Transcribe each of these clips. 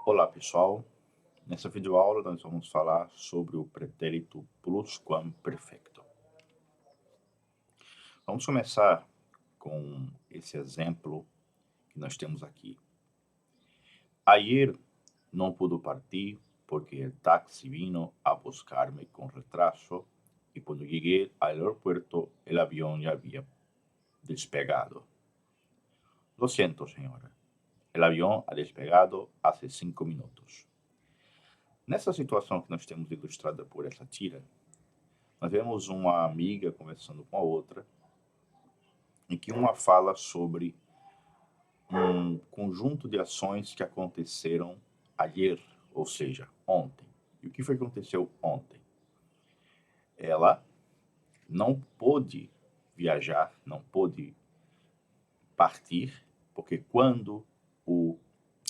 Olá, pessoal. Nessa videoaula nós vamos falar sobre o pretérito plusquamperfecto. Vamos começar com esse exemplo que nós temos aqui. Ayer não pude partir porque o táxi vino a buscar-me com retraso e quando cheguei ao aeropuerto o avião já havia despegado. Lo siento, señora. El avión ha despegado hace 5 minutos. Nessa situação que nós temos ilustrada por essa tira, nós vemos uma amiga conversando com a outra, em que uma fala sobre um conjunto de ações que aconteceram ayer, ou seja, ontem. E o que foi que aconteceu ontem? Ela não pôde viajar, não pôde partir, porque quando o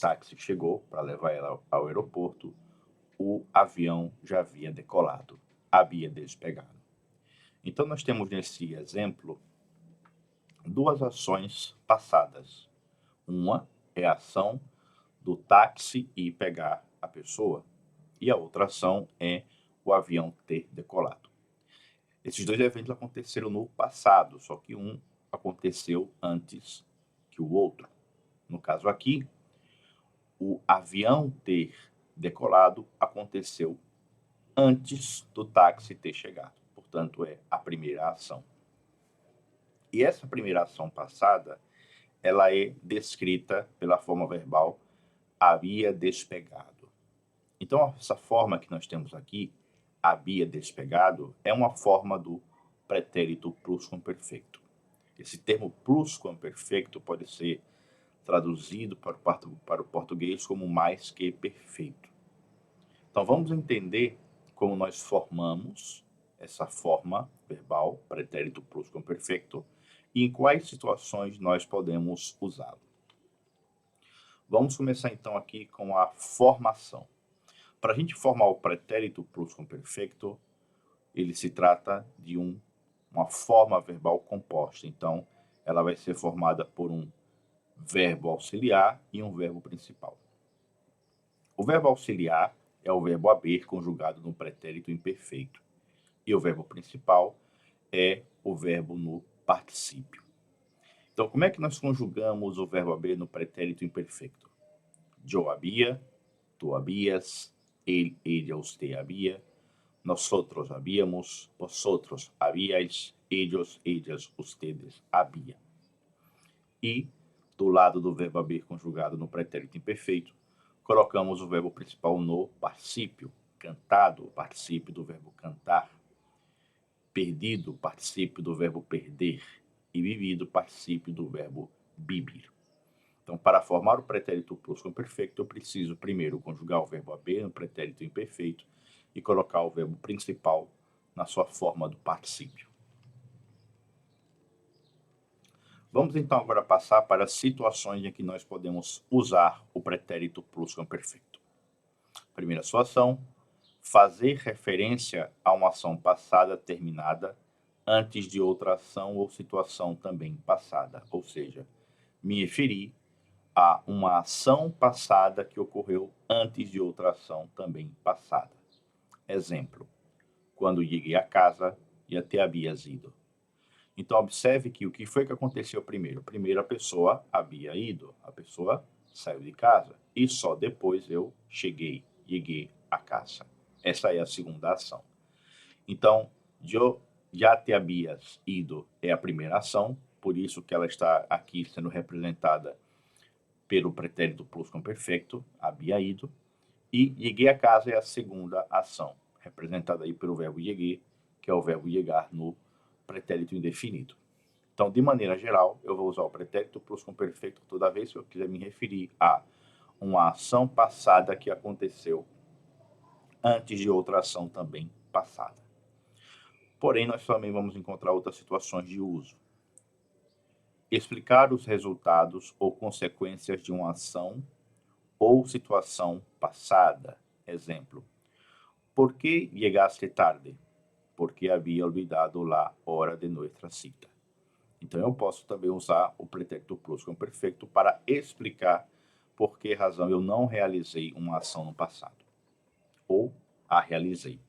táxi chegou para levar ela ao aeroporto, o avião já havia decolado, havia despegado. Então nós temos nesse exemplo duas ações passadas. Uma é a ação do táxi ir pegar a pessoa e a outra ação é o avião ter decolado. Esses dois eventos aconteceram no passado, só que um aconteceu antes que o outro. No caso aqui, o avião ter decolado aconteceu antes do táxi ter chegado. Portanto, é a primeira ação. E essa primeira ação passada, ela é descrita pela forma verbal havia despegado. Então, essa forma que nós temos aqui, havia despegado, é uma forma do pretérito plusquamperfecto. Esse termo plusquamperfecto pode ser traduzido para o português como mais que perfeito. Então, vamos entender como nós formamos essa forma verbal, pretérito plusquamperfecto, e em quais situações nós podemos usá-lo. Vamos começar então aqui com a formação. Para a gente formar o pretérito plusquamperfecto, ele se trata de uma forma verbal composta. Então, ela vai ser formada por um verbo auxiliar e um verbo principal. O verbo auxiliar é o verbo haver conjugado no pretérito imperfeito. E o verbo principal é o verbo no particípio. Então, como é que nós conjugamos o verbo haver no pretérito imperfeito? Yo había, tú habías, él, ella, usted había, nosotros habíamos, vosotros habíais, ellos, ellas, ustedes había. E, do lado do verbo haver conjugado no pretérito imperfeito, colocamos o verbo principal no particípio, cantado, o particípio do verbo cantar, perdido, o particípio do verbo perder, e vivido, o particípio do verbo vivir. Então, para formar o pretérito plusquamperfecto, eu preciso primeiro conjugar o verbo haver no pretérito imperfeito e colocar o verbo principal na sua forma do particípio. Vamos então agora passar para as situações em que nós podemos usar o pretérito plusquamperfeito. Primeira situação, fazer referência a uma ação passada terminada antes de outra ação ou situação também passada, ou seja, me referir a uma ação passada que ocorreu antes de outra ação também passada. Exemplo, quando cheguei a casa, já te havias ido. Então, observe que o que foi que aconteceu primeiro? Primeiro, a pessoa havia ido, a pessoa saiu de casa, e só depois eu cheguei a casa. Essa é a segunda ação. Então, eu já te havias ido é a primeira ação, por isso que ela está aqui sendo representada pelo pretérito plusquamperfecto, havia ido, e cheguei a casa é a segunda ação, representada aí pelo verbo cheguei, que é o verbo chegar no pretérito indefinido. Então, de maneira geral, eu vou usar o pretérito plusquamperfecto toda vez que eu quiser me referir a uma ação passada que aconteceu antes de outra ação também passada. Porém, nós também vamos encontrar outras situações de uso. Explicar os resultados ou consequências de uma ação ou situação passada. Exemplo, ¿por que llegaste tarde? Porque havia olvidado la hora de nuestra cita. Então, eu posso também usar o pretérito plusquamperfecto para explicar por que razão eu não realizei uma ação no passado, ou a realizei.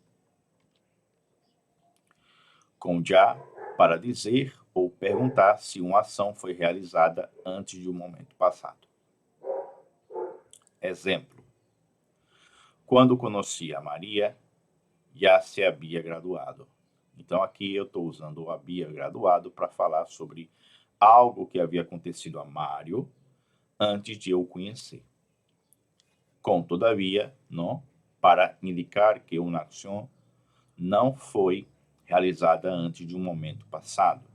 Com já para dizer ou perguntar se uma ação foi realizada antes de um momento passado. Exemplo: quando conheci a Maria, já se havia graduado. Então aqui eu estou usando o havia graduado para falar sobre algo que havia acontecido a Mário antes de eu o conhecer. Com todavia, não, para indicar que uma ação não foi realizada antes de um momento passado.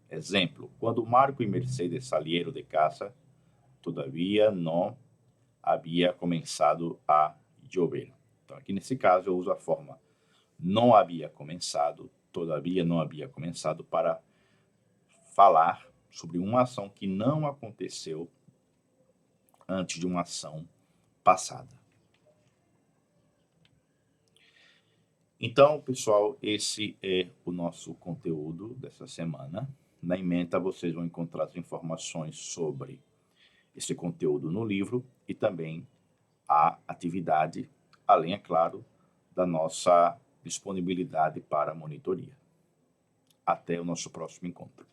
Exemplo: quando Marco e Mercedes salieron de casa, todavia não havia começado a chover. Então, aqui nesse caso, eu uso a forma não havia começado, todavia não havia começado, para falar sobre uma ação que não aconteceu antes de uma ação passada. Então, pessoal, esse é o nosso conteúdo dessa semana. Na ementa vocês vão encontrar as informações sobre esse conteúdo no livro e também a atividade, além, é claro, da nossa disponibilidade para monitoria. Até o nosso próximo encontro.